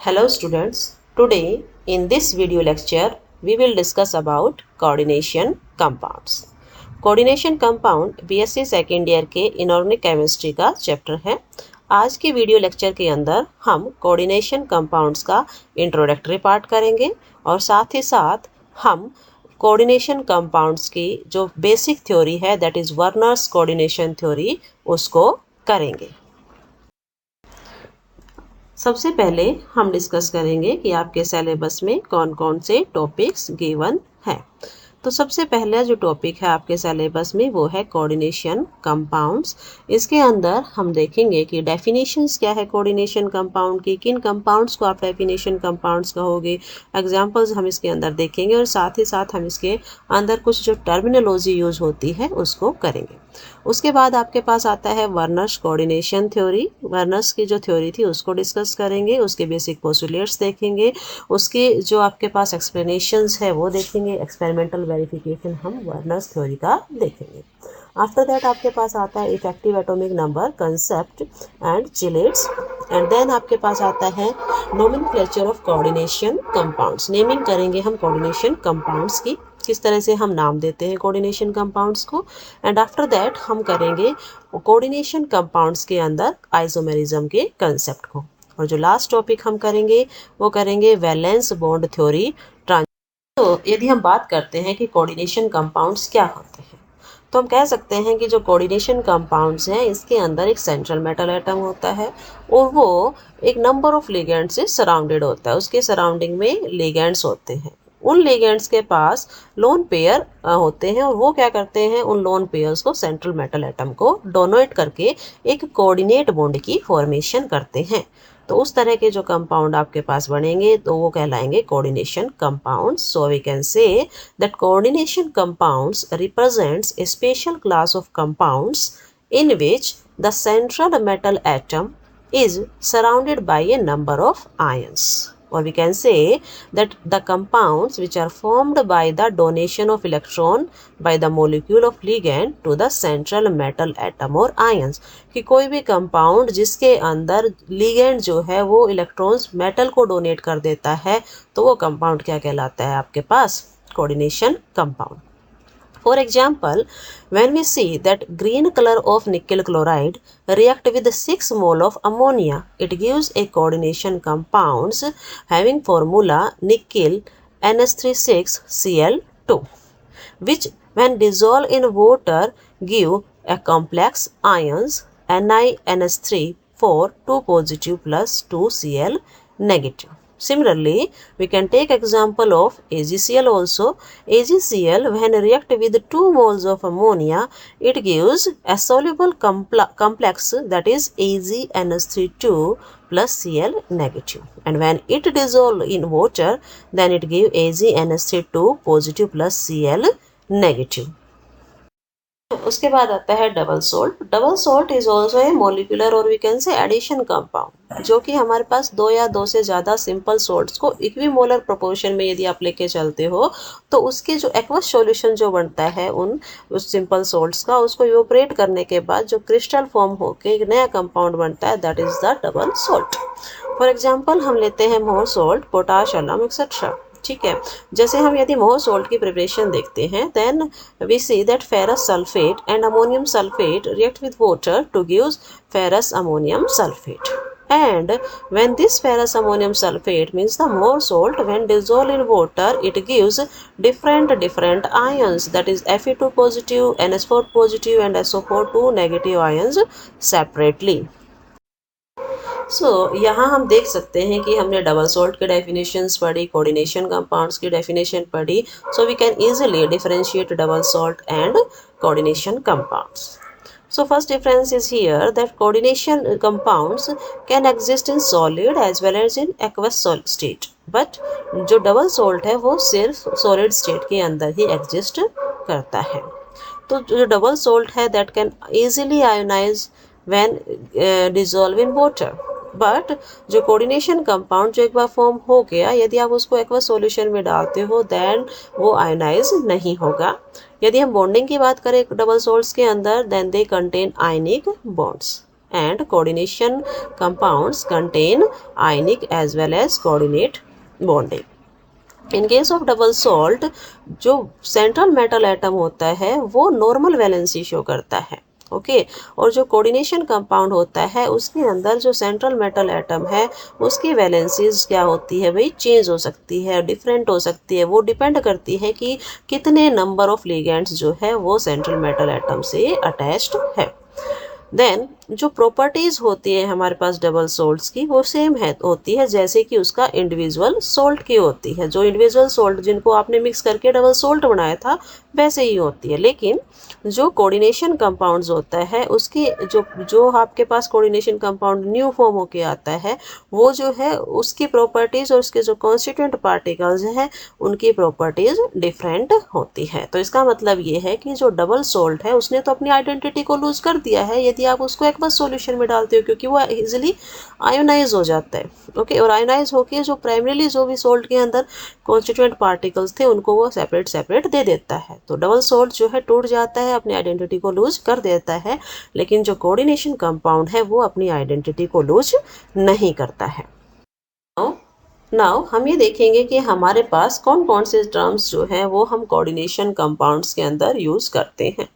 Hello students, today in this video lecture we will discuss about coordination compounds. Coordination compound BSc second year के inorganic chemistry का chapter है। आज के video lecture के अंदर हम कोऑर्डिनेशन कंपाउंड्स का इंट्रोडक्टरी पार्ट करेंगे और साथ ही साथ हम कोऑर्डिनेशन कंपाउंड्स की जो बेसिक थ्योरी है that is Werner's coordination theory उसको करेंगे। सबसे पहले हम डिस्कस करेंगे कि आपके सिलेबस में कौन कौन से टॉपिक्स गिवन है। तो सबसे पहला जो टॉपिक है आपके सिलेबस में वो है कोऑर्डिनेशन कंपाउंड्स। इसके अंदर हम देखेंगे कि डेफिनेशंस क्या है कोऑर्डिनेशन कंपाउंड की, किन कंपाउंड्स को आप डेफिनेशन कंपाउंड्स कहोगे, एग्जांपल्स हम इसके अंदर देखेंगे और साथ ही साथ हम इसके अंदर कुछ जो टर्मिनोलॉजी यूज होती है उसको करेंगे। उसके बाद आपके पास आता है वर्नर्स कोऑर्डिनेशन थ्योरी। वर्नर्स की जो थ्योरी थी उसको डिस्कस करेंगे, उसके बेसिक पोस्टुलेट्स देखेंगे, उसके जो आपके पास एक्सप्लेनेशंस है वो देखेंगे, एक्सपेरिमेंटल वेरिफिकेशन हम वर्नर्स थ्योरी का देखेंगे। आफ्टर दैट आपके पास आता है effective atomic number concept and chelates and then आपके पास आता है nomenclature of coordination compounds. Naming करेंगे हम कोऑर्डिनेशन कंपाउंड्स की, किस तरह से हम नाम देते हैं कोऑर्डिनेशन कंपाउंड्स को। एंड आफ्टर दैट हम करेंगे कोऑर्डिनेशन कंपाउंड्स के अंदर आइसोमेरिज्म के कंसेप्ट को। और जो लास्ट टॉपिक हम करेंगे वो करेंगे वैलेंस बॉन्ड थ्योरी। तो यदि हम बात करते हैं कि कोऑर्डिनेशन कंपाउंड्स क्या होते हैं तो हम कह सकते हैं कि जो कोऑर्डिनेशन कंपाउंड्स हैं इसके अंदर एक सेंट्रल मेटल एटम होता है और वो एक नंबर ऑफ लिगेंड्स से सराउंडेड होता है। उसके सराउंडिंग में लिगेंड्स होते हैं, उन लिगेंड्स के पास लोन पेयर होते हैं और वो क्या करते हैं, उन लोन पेयर्स को सेंट्रल मेटल एटम को डोनेट करके एक कोऑर्डिनेट बॉन्ड की फॉर्मेशन करते हैं। तो उस तरह के जो कंपाउंड आपके पास बनेंगे तो वो कहलाएंगे coordination compounds. So we can say that coordination compounds represents a special class of compounds in which the central metal atom is surrounded by a number of ions. Or we can say that the compounds which are formed by the donation of electron by the molecule of ligand to the central metal atom or ions, कि कोई भी compound जिसके अंदर ligand जो है वो electrons metal को donate कर देता है तो वो कंपाउंड क्या कहलाता है आपके पास, coordination compound. For example, when we see that green color of nickel chloride react with 6 mole of ammonia, it gives a coordination compounds having formula nickel NH36Cl2, which when dissolved in water give a complex ions NiNH3 for 2 positive plus 2 Cl negative. Similarly, we can take example of AgCl also. AgCl when react with 2 moles of ammonia, it gives a soluble complex that is AgNH32 plus Cl negative. And when it dissolve in water, then it give AgNH32 positive plus Cl negative. उसके बाद आता है double salt. Double salt is also a molecular और we can say addition compound, जो कि हमारे पास 2 या 2 से ज़्यादा सिंपल सोल्ट्स को इक्विमोलर प्रोपोर्शन में यदि आप लेके चलते हो तो उसके जो एक्वस सॉल्यूशन जो बनता है उस सिंपल सोल्ट्स का, उसको इवोपरेट करने के बाद जो क्रिस्टल फॉर्म होके एक नया कंपाउंड बनता है that is the double salt. For example हम लेते हैं मोर सोल्ट, पोटाश, अलम एक्सेट्रा। ठीक है, जैसे हम यदि मोर सोल्ट की प्रिपरेशन देखते हैं then we see that ferrous sulphate and ammonium sulphate react with water to gives ferrous ammonium sulphate, and when this ferrous ammonium sulfate means the more salt when dissolved in water it gives different ions that is Fe2 positive, NH4 positive and SO4 2 negative ions separately. So यहाँ हम देख सकते हैं कि हमने double salt की definitions पढ़ी, coordination compounds की डेफिनेशन पढ़ी। So we can easily differentiate double salt and coordination compounds. So first difference is here that coordination compounds can exist in solid as well as in aqueous state, but जो double salt है वो सिर्फ solid state के अंदर ही exist करता है। तो जो डबल सोल्ट है that can easily ionise when dissolve in water, but जो कोऑर्डिनेशन कंपाउंड जो एक बार फॉर्म हो गया यदि आप उसको एक्वस सॉल्यूशन में डालते हो देन वो आयोनाइज नहीं होगा। यदि हम बॉन्डिंग की बात करें डबल सोल्ट्स के अंदर then they contain ionic bonds and coordination compounds contain ionic as well as coordinate bonding. In case of double salt जो सेंट्रल मेटल एटम होता है वो नॉर्मल वैलेंसी शो करता है, ओके और जो कोऑर्डिनेशन कंपाउंड होता है उसके अंदर जो सेंट्रल मेटल एटम है उसकी वैलेंसीज क्या होती है भाई, चेंज हो सकती है, डिफरेंट हो सकती है। वो डिपेंड करती है कि कितने नंबर ऑफ लिगेंड्स जो है वो सेंट्रल मेटल एटम से अटैच्ड है। देन जो प्रॉपर्टीज होती है हमारे पास डबल सोल्ट्स की वो सेम है होती है जैसे कि उसका इंडिविजुअल सोल्ट की होती है। जो इंडिविजुअल सोल्ट जिनको आपने मिक्स करके डबल सोल्ट बनाया था वैसे ही होती है। लेकिन जो कोऑर्डिनेशन कंपाउंड्स होता है उसकी जो जो आपके पास कोऑर्डिनेशन कंपाउंड न्यू फॉर्म होके आता है वो जो है उसकी प्रॉपर्टीज और उसके जो कॉन्स्टिट्यूएंट पार्टिकल्स हैं उनकी प्रॉपर्टीज डिफरेंट होती है। तो इसका मतलब ये है कि जो डबल सोल्ट है उसने तो अपनी आइडेंटिटी को लूज कर दिया है यदि आप उसको एक बार सॉल्यूशन में डालते हो, क्योंकि वो इजीली आयोनाइज हो जाता है, ओके और आयोनाइज होके जो प्राइमरीली जो भी सोल्ट के अंदर कॉन्स्टिट्यूएंट पार्टिकल्स थे उनको वो सेपरेट सेपरेट दे देता है। तो डबल सोल्ट जो है टूट जाता है, अपनी आइडेंटिटी को लूज कर देता है, लेकिन जो कोऑर्डिनेशन कंपाउंड है वो अपनी आइडेंटिटी को लूज नहीं करता है। नाउ हम ये देखेंगे कि हमारे पास कौन कौन से टर्म्स जो है वो हम कोऑर्डिनेशन कंपाउंड्स के अंदर यूज करते हैं।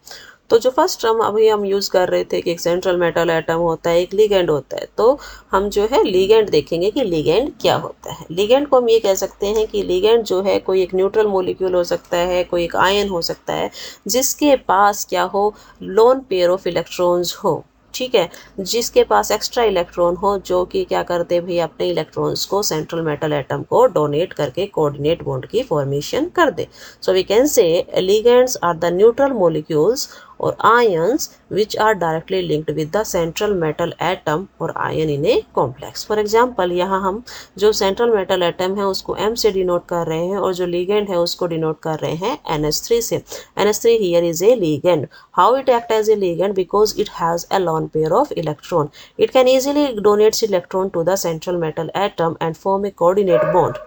तो जो फर्स्ट टर्म अभी हम यूज़ कर रहे थे कि एक सेंट्रल मेटल एटम होता है, एक लिगेंड होता है, तो हम जो है लिगेंड देखेंगे कि लिगेंड क्या होता है। लिगेंड को हम ये कह सकते हैं कि लिगेंड जो है कोई एक न्यूट्रल मॉलिक्यूल हो सकता है, कोई एक आयन हो सकता है जिसके पास क्या हो, लोन पेयर ऑफ इलेक्ट्रॉन्स हो, ठीक है, जिसके पास एक्स्ट्रा इलेक्ट्रॉन हो जो कि क्या करते भाई अपने इलेक्ट्रॉन्स को सेंट्रल मेटल एटम को डोनेट करके कोऑर्डिनेट बॉन्ड की फॉर्मेशन कर दे। So we can say ligands are the neutral molecules or ions which are directly linked with the central metal atom or ion in a complex. For example यहाँ हम जो central metal atom है उसको M से denote कर रहे हैं और जो ligand है उसको डिनोट कर रहे हैं NH3 से। NH3 here is a ligand. How it act as a ligand? Because it has a lone pair of electron. It can easily donate electron to the central metal atom and form a coordinate bond.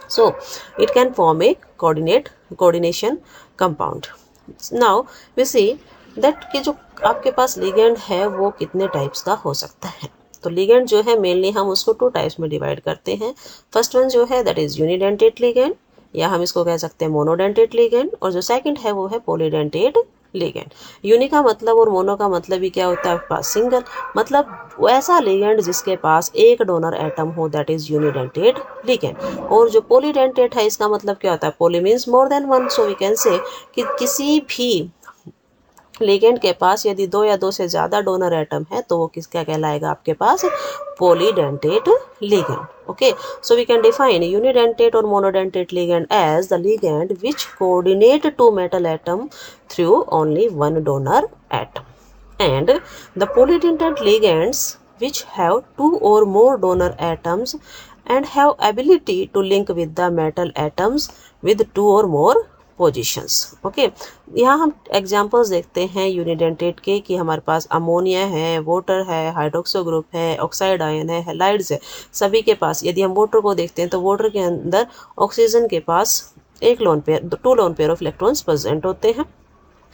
So it can form a coordination compound. Now we see that कि जो आपके पास ligand है वो कितने types का हो सकता है। तो लिगेंड जो है मेनली हम उसको 2 टाइप्स में डिवाइड करते हैं। फर्स्ट वन जो है दैट इज यूनिडेंटेट लिगेंड या हम इसको कह सकते हैं मोनोडेंटेट लिगेंड, और जो सेकंड है वो है पॉलीडेंटेट लिगेंड। यूनि का मतलब और मोनो का मतलब ही क्या होता है आपके पास, सिंगल, मतलब ऐसा लिगेंड जिसके पास एक डोनर एटम हो दैट इज यूनिडेंटेट लिगेंड। और जो पॉलीडेंटेट है इसका मतलब क्या होता है, poly means more than one. So we can say कि किसी भी लिगेंड के पास यदि 2 या 2 से ज़्यादा डोनर एटम है तो वो किसका कहलाएगा आपके पास, polydentate ligand. Okay so we can define unidentate और monodentate ligand as the ligand which coordinate 2 metal atom through only 1 donor atom, and the polydentate ligands which have 2 or more donor atoms and have ability to link with the metal atoms with 2 or more positions. Okay यहाँ हम examples देखते हैं unidentate के कि हमारे पास ammonia है, water है, hydroxo group है, ऑक्साइड आयन है, हैलाइड्स है। सभी के पास यदि हम वाटर को देखते हैं तो वाटर के अंदर ऑक्सीजन के पास 2 lone pair of electrons present होते हैं।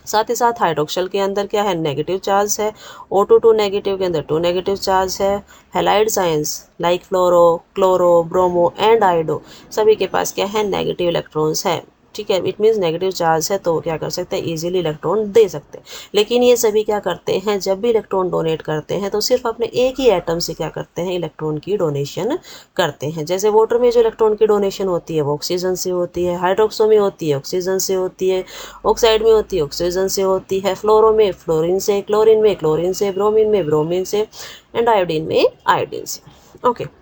साथ ही साथ हाइड्रोक्सल के अंदर क्या है, नेगेटिव चार्ज है। O2 नेगेटिव के अंदर 2 नेगेटिव चार्ज है। Halide science like fluoro, chloro, bromo and iodo सभी के पास क्या है, नेगेटिव इलेक्ट्रॉन्स है, ठीक है, इट मीन्स नेगेटिव चार्ज है तो वो क्या कर सकते हैं, इजीली इलेक्ट्रॉन दे सकते हैं। लेकिन ये सभी क्या करते हैं, जब भी इलेक्ट्रॉन डोनेट करते हैं तो सिर्फ अपने एक ही एटम से क्या करते हैं, इलेक्ट्रॉन की डोनेशन करते हैं। जैसे वाटर में जो इलेक्ट्रॉन की डोनेशन होती है वो ऑक्सीजन से होती है, हाइड्रोक्सो में होती है ऑक्सीजन से होती है, ऑक्साइड में होती है ऑक्सीजन से होती है, फ्लोरो में फ्लोरीन से, क्लोरीन में क्लोरीन से, ब्रोमीन में ब्रोमीन से, एंड आयोडीन में आयोडीन से। ओके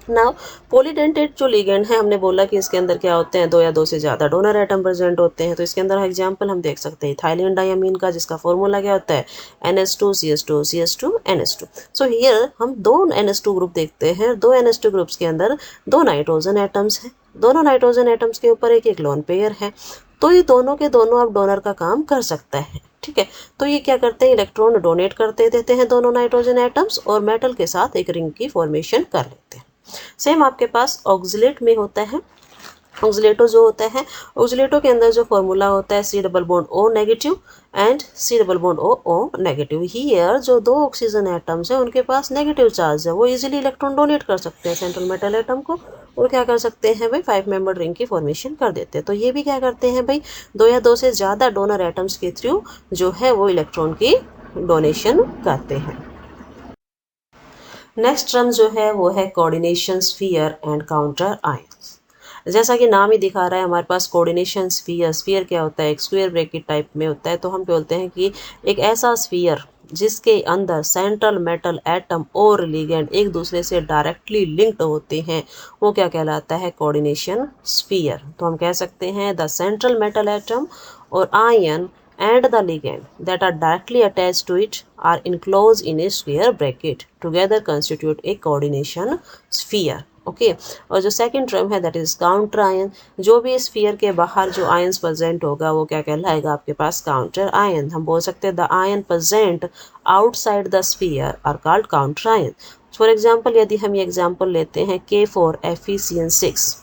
नाउ पॉलीडेंटेट जो लिगेंड है हमने बोला कि इसके अंदर क्या होते हैं, 2 या 2 से ज़्यादा डोनर एटम प्रेजेंट होते हैं। तो इसके अंदर एग्जांपल हम देख सकते हैं इथाइलिन डायमीन का, जिसका फॉर्मूला क्या होता है, NH2 CH2 CH2 NH2। So here हम 2 NH2 ग्रुप देखते हैं। 2 NH2 ग्रुप्स के अंदर 2 नाइट्रोजन एटम्स हैं। दोनों नाइट्रोजन एटम्स के ऊपर एक एक लोन पेयर है, तो ये दोनों के दोनों अब डोनर का काम कर सकता है, ठीक है। तो ये क्या करते हैं, इलेक्ट्रॉन डोनेट करते देते हैं दोनों नाइट्रोजन एटम्स और मेटल के साथ एक रिंग की फॉर्मेशन कर लेते हैं। सेम आपके पास ऑक्जिलेट में होता है। ऑक्सीलेटो जो होता है, ऑक्सीलेटो के अंदर जो फॉर्मूला होता है C double bond O negative and C double bond O O negative. Here जो दो ऑक्सीजन एटम्स हैं उनके पास नेगेटिव चार्ज है, वो इजीली इलेक्ट्रॉन डोनेट कर सकते हैं सेंट्रल मेटल एटम को और क्या कर सकते हैं भाई 5 मेंबर रिंग की फॉर्मेशन कर देते हैं। तो ये भी क्या करते हैं भाई, दो या दो से ज़्यादा डोनर एटम्स के थ्रू जो है वो इलेक्ट्रॉन की डोनेशन करते हैं। नेक्स्ट टर्म जो है वो है coordination sphere and counter ions. जैसा कि नाम ही दिखा रहा है हमारे पास कोऑर्डिनेशन स्फीयर। स्फीयर क्या होता है, एक स्क्वायर ब्रैकेट टाइप में होता है। तो हम बोलते हैं कि एक ऐसा स्फीयर जिसके अंदर सेंट्रल मेटल एटम और लिगेंड एक दूसरे से डायरेक्टली लिंक्ड होते हैं, वो क्या कहलाता है, कोऑर्डिनेशन स्फीयर। तो हम कह सकते हैं द सेंट्रल मेटल एटम और ion and the ligand that are directly attached to it are enclosed in a square bracket together constitute a coordination sphere। Okay और जो सेकंड टर्म है दैट इज काउंटर आयन, जो भी sphere के बाहर जो ions present होगा वो क्या कहलाएगा आपके पास, काउंटर आयन। हम बोल सकते हैं the ion present outside the sphere are called counter ion. For example यदि हम ये एग्जांपल लेते हैं K4FeCN6,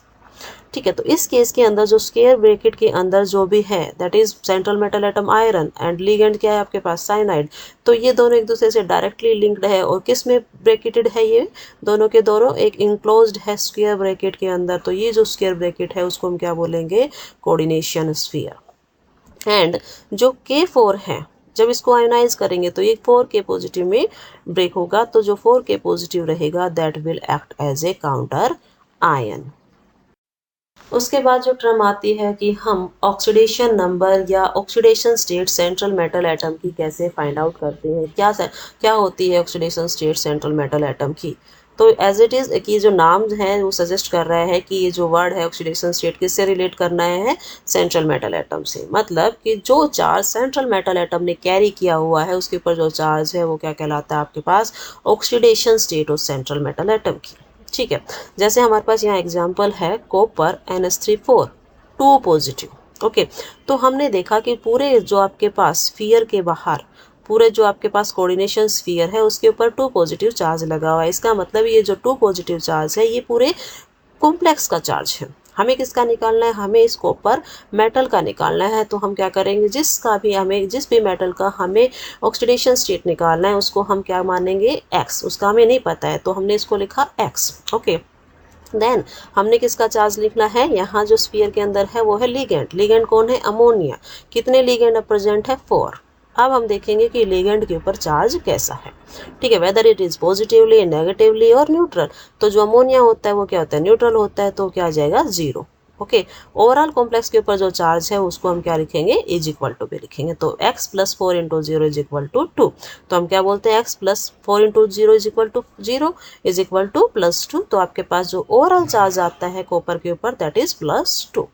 ठीक है, तो इस केस के अंदर जो स्क्वायर ब्रैकेट के अंदर जो भी है that is central metal atom iron and ligand क्या है आपके पास, साइनाइड। तो ये दोनों एक दूसरे से डायरेक्टली लिंक्ड है और किस में ब्रैकेटेड है, ये दोनों के दोनों एक इंक्लोज्ड है स्क्वायर ब्रैकेट के अंदर। तो ये जो स्क्वायर ब्रैकेट है उसको हम क्या बोलेंगे, कोऑर्डिनेशन स्फीयर। एंड जो K4 है जब इसको आयोनाइज करेंगे तो ये 4K पॉजिटिव में ब्रेक होगा, तो जो 4K पॉजिटिव रहेगा that will act as a counter ion. उसके बाद जो टर्म आती है कि हम ऑक्सीडेशन नंबर या oxidation state central metal atom की कैसे फाइंड आउट करते हैं, क्या होती है oxidation state central metal atom की। तो एज इट इज़ कि जो नाम है वो सजेस्ट कर रहा है कि ये जो वर्ड है ऑक्सीडेशन स्टेट किससे रिलेट करना है, सेंट्रल मेटल एटम से। मतलब कि जो चार्ज सेंट्रल मेटल एटम ने कैरी किया हुआ है उसके ऊपर जो चार्ज है वो क्या कहलाता है आपके पास, oxidation state of central metal atom की। ठीक है, जैसे हमारे पास यहाँ एग्जाम्पल है कॉपर NH3 4 2 पॉजिटिव। ओके, तो हमने देखा कि पूरे जो आपके पास स्फीयर के बाहर पूरे जो आपके पास कोऑर्डिनेशन स्फीयर है उसके ऊपर 2 पॉजिटिव चार्ज लगा हुआ है। इसका मतलब ये जो 2 पॉजिटिव चार्ज है ये पूरे कॉम्प्लेक्स का चार्ज है। हमें किसका निकालना है, हमें इसको ऊपर मेटल का निकालना है। तो हम क्या करेंगे, जिस भी मेटल का हमें ऑक्सीडेशन स्टेट निकालना है उसको हम क्या मानेंगे, x। उसका हमें नहीं पता है तो हमने इसको लिखा x। ओके, देन हमने किसका चार्ज लिखना है, यहाँ जो स्फीयर के अंदर है वो है लिगेंड। लिगेंड कौन है, अमोनिया। कितने लिगेंड प्रेजेंट है, 4। अब हम देखेंगे कि लिगेंड के ऊपर चार्ज कैसा है। ठीक है, whether it is positively negatively और न्यूट्रल। तो जो अमोनिया होता है वो क्या होता है, न्यूट्रल होता है, तो क्या आ जाएगा 0। ओके, ओवरऑल कॉम्प्लेक्स के ऊपर जो चार्ज है उसको हम क्या लिखेंगे, इज इक्वल टू भी लिखेंगे। तो x + 4 × 0 इज इक्वल टू 2। तो हम क्या बोलते हैं, x + 4 × 0 is equal to 0 is equal to +2। तो आपके पास जो ओवरऑल चार्ज आता है कॉपर के ऊपर दैट इज +2।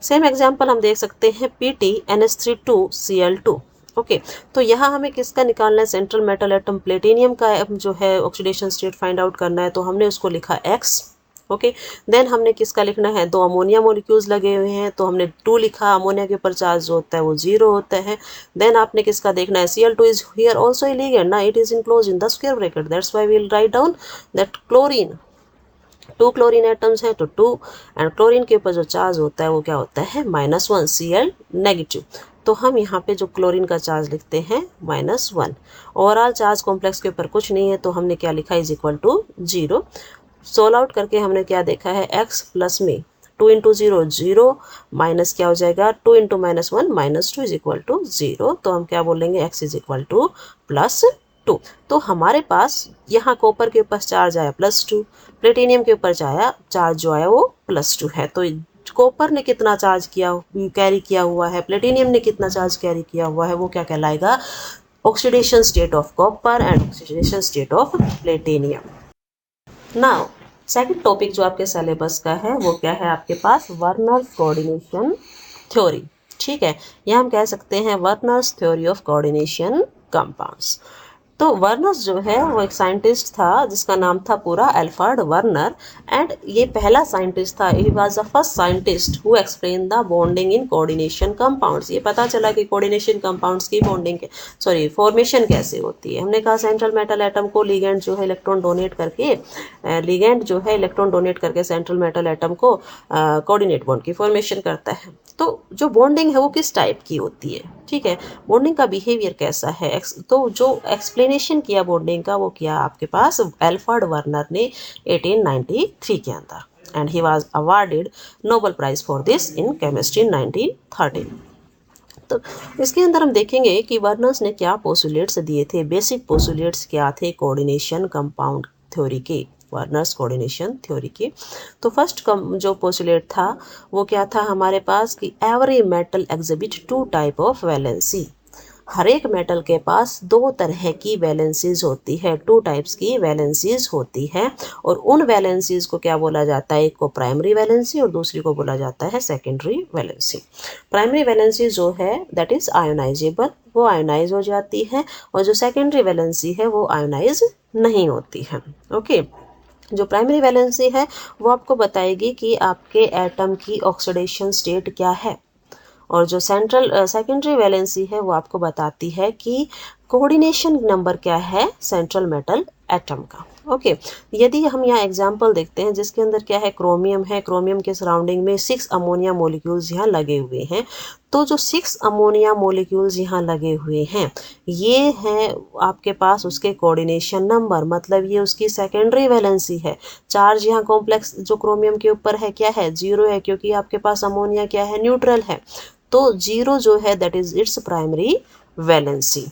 सेम एग्जाम्पल हम देख सकते हैं PT NH3 2Cl2। ओके, तो यहाँ हमें किसका निकालना है, सेंट्रल मेटल एटम प्लेटिनियम का जो है ऑक्सीडेशन स्टेट फाइंड आउट करना है। तो हमने उसको लिखा x। ओके, देन हमने किसका लिखना है, 2 अमोनिया मोलिक्यूल्स लगे हुए हैं तो हमने 2 लिखा। अमोनिया के ऊपर चार्ज जो होता है वो 0 होता है। देन आपने किसका देखना है, Cl2 is here also a ligand ना, it is enclosed in the square bracket, that's why we will write down that chlorine. 2 chlorine atoms हैं तो 2, एंड क्लोरीन के ऊपर जो चार्ज होता है वो क्या होता है, -1 Cl नेगेटिव। तो हम यहाँ पे जो क्लोरीन का चार्ज लिखते हैं -1। ओवरऑल चार्ज कॉम्प्लेक्स के ऊपर कुछ नहीं है तो हमने क्या लिखा, is equal to 0। Solve out करके हमने क्या देखा है, x प्लस में 2 × 0 0 माइनस क्या हो जाएगा, 2 × -1 -2 इज इक्वल टू 0। तो हम क्या बोलेंगे, x इज इक्वल टू +2। तो हमारे पास यहाँ कॉपर के ऊपर चार्ज आया +2, प्लेटिनियम के ऊपर चार्ज जो आया वो +2 है। तो कॉपर ने कितना चार्ज कैरी किया हुआ है, प्लेटिनियम ने कितना चार्ज कैरी किया हुआ है, वो क्या कहलाएगा, oxidation state of copper and oxidation state of platinum. Now second topic जो आपके सिलेबस का है वो क्या है आपके पास, वर्नर्स कोऑर्डिनेशन थ्योरी। ठीक है, यह हम कह सकते हैं Werner's theory of coordination compounds. तो वर्नर्स जो है वो एक साइंटिस्ट था जिसका नाम था पूरा एल्फ्रेड वर्नर, एंड ये पहला साइंटिस्ट था, he was the first scientist who explain the bonding in coordination compounds. ये पता चला कि कोऑर्डिनेशन कंपाउंड्स की बॉन्डिंग फॉर्मेशन कैसे होती है। हमने कहा सेंट्रल मेटल एटम को लिगेंड जो है इलेक्ट्रॉन डोनेट करके सेंट्रल मेटल एटम को कोऑर्डिनेट बॉन्ड की फॉर्मेशन करता है। तो जो बॉन्डिंग है वो किस टाइप की होती है, ठीक है, बॉन्डिंग का बिहेवियर कैसा है, तो जो एक्सप्लेनेशन किया बॉन्डिंग का वो किया आपके पास एल्फ्रेड वर्नर ने 1893 के अंदर, and he was awarded Nobel Prize for this in chemistry in 1913। तो इसके अंदर हम देखेंगे कि वर्नर्स ने क्या पोस्टुलेट्स दिए थे, बेसिक पोस्टुलेट्स क्या थे कोऑर्डिनेशन कंपाउंड थ्योरी के, वर्नर्स कोऑर्डिनेशन थ्योरी के। तो फर्स्ट जो पोस्टुलेट था वो क्या था हमारे पास कि every metal exhibit two type of valency. हर एक मेटल के पास दो तरह की वैलेंसीज होती है, टू टाइप्स की वैलेंसीज होती है, और उन वैलेंसीज को क्या बोला जाता है, एक को प्राइमरी वैलेंसी और दूसरी को बोला जाता है सेकेंडरी वैलेंसी। प्राइमरी वैलेंसी जो है दैट इज आयोनाइजेबल, वो आयोनाइज हो जाती है, और जो सेकेंडरी वैलेंसी है वो आयोनाइज नहीं होती है। ओके, जो प्राइमरी वैलेंसी है वो आपको बताएगी कि आपके एटम की ऑक्सीडेशन स्टेट क्या है, और जो सेकेंडरी वैलेंसी है वो आपको बताती है कि कोऑर्डिनेशन नंबर क्या है सेंट्रल मेटल एटम का। ओके, यदि हम यहाँ एग्जांपल देखते हैं जिसके अंदर क्या है, क्रोमियम है, क्रोमियम के सराउंडिंग में 6 अमोनिया मोलिक्यूल्स यहाँ लगे हुए हैं। तो जो 6 अमोनिया मोलिक्यूल्स यहाँ लगे हुए हैं ये हैं आपके पास उसके कोऑर्डिनेशन नंबर, मतलब ये उसकी सेकेंडरी वैलेंसी है। चार्ज यहाँ कॉम्प्लेक्स जो क्रोमियम के ऊपर है क्या है, 0 है, क्योंकि आपके पास अमोनिया क्या है, न्यूट्रल है। तो 0 जो है that is its primary valency.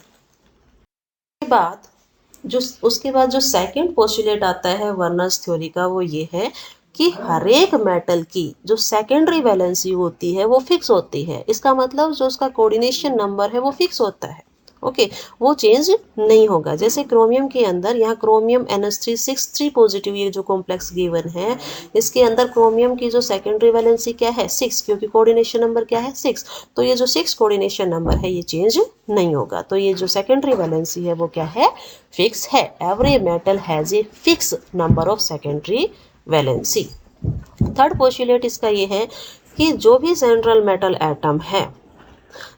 उसके बाद जो सेकंड पोस्टुलेट आता है वर्नर्स थ्योरी का वो ये है कि हर एक मेटल की जो सेकेंडरी वैलेंसी होती है वो फिक्स होती है। इसका मतलब जो उसका कोऑर्डिनेशन नंबर है वो फिक्स होता है। ओके, वो चेंज नहीं होगा। जैसे क्रोमियम के अंदर यहाँ क्रोमियम NH3 पॉजिटिव ये जो कॉम्प्लेक्स गिवन है इसके अंदर क्रोमियम की जो सेकेंडरी वैलेंसी क्या है 6, क्योंकि कोऑर्डिनेशन नंबर क्या है 6। तो ये जो 6 कोऑर्डिनेशन नंबर है ये चेंज नहीं होगा। तो ये जो सेकेंडरी वैलेंसी है वो क्या है, फिक्स है। Every metal has a fix number of secondary valency. Third postulate इसका ये है कि जो भी सेंट्रल मेटल एटम है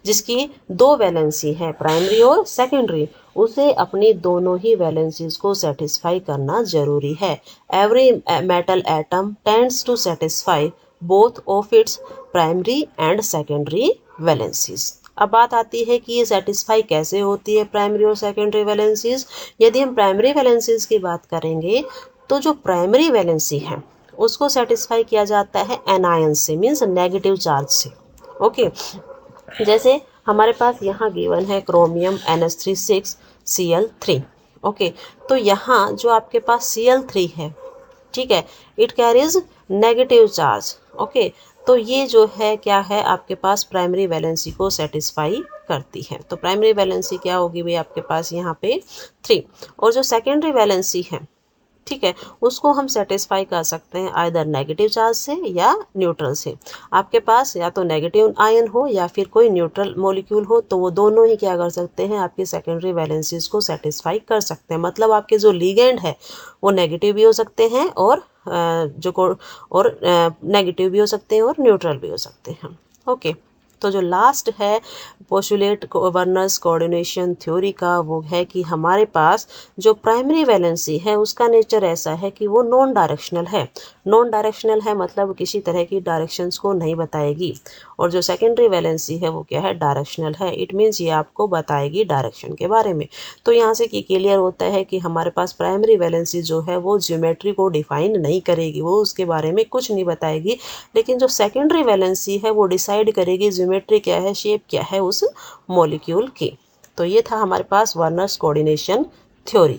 जिसकी दो वैलेंसी है प्राइमरी और सेकेंडरी, उसे अपनी दोनों ही वैलेंसीज को सेटिस्फाई करना जरूरी है। Every metal atom tends to satisfy both of its primary and secondary valencies. अब बात आती है कि ये सेटिस्फाई कैसे होती है प्राइमरी और सेकेंडरी वैलेंसीज। यदि हम प्राइमरी वैलेंसीज की बात करेंगे तो जो प्राइमरी वैलेंसी है उसको सेटिस्फाई किया जाता है एनायन से, मीन्स नेगेटिव चार्ज से। ओके, जैसे हमारे पास यहाँ गिवन है क्रोमियम NH3 6Cl3। ओके, तो यहाँ जो आपके पास Cl3 है, ठीक है, it carries negative charge. Okay, तो ये जो है क्या है आपके पास प्राइमरी वैलेंसी को सेटिस्फाई करती है। तो प्राइमरी वैलेंसी क्या होगी भाई आपके पास यहाँ पे 3, और जो सेकेंडरी वैलेंसी है, ठीक है, उसको हम सेटिस्फाई कर सकते हैं आइदर नेगेटिव चार्ज से या न्यूट्रल से। आपके पास या तो नेगेटिव आयन हो या फिर कोई न्यूट्रल मॉलिक्यूल हो, तो वो दोनों ही क्या कर सकते हैं, आपकी सेकेंडरी वैलेंसीज को सेटिस्फाई कर सकते हैं। मतलब आपके जो लिगेंड है वो नेगेटिव भी हो सकते हैं और नेगेटिव भी हो सकते हैं और न्यूट्रल भी हो सकते हैं। ओके, तो जो लास्ट है पोस्टुलेट वर्नर्स कोऑर्डिनेशन थ्योरी का वो है कि हमारे पास जो प्राइमरी वैलेंसी है उसका नेचर ऐसा है कि वो नॉन डायरेक्शनल है। नॉन डायरेक्शनल है मतलब किसी तरह की डायरेक्शंस को नहीं बताएगी, और जो सेकेंडरी वैलेंसी है वो क्या है, डायरेक्शनल है। इट मीन्स ये आपको बताएगी डायरेक्शन के बारे में। तो यहाँ से क्लियर होता है कि हमारे पास प्राइमरी वैलेंसी जो है वो ज्योमेट्री को डिफाइन नहीं करेगी, वो उसके बारे में कुछ नहीं बताएगी, लेकिन जो सेकेंडरी वैलेंसी है वो डिसाइड करेगी ज्योमेट्री क्या है, शेप क्या है उस मॉलिक्यूल की। तो ये था हमारे पास वर्नर्स कोऑर्डिनेशन थ्योरी।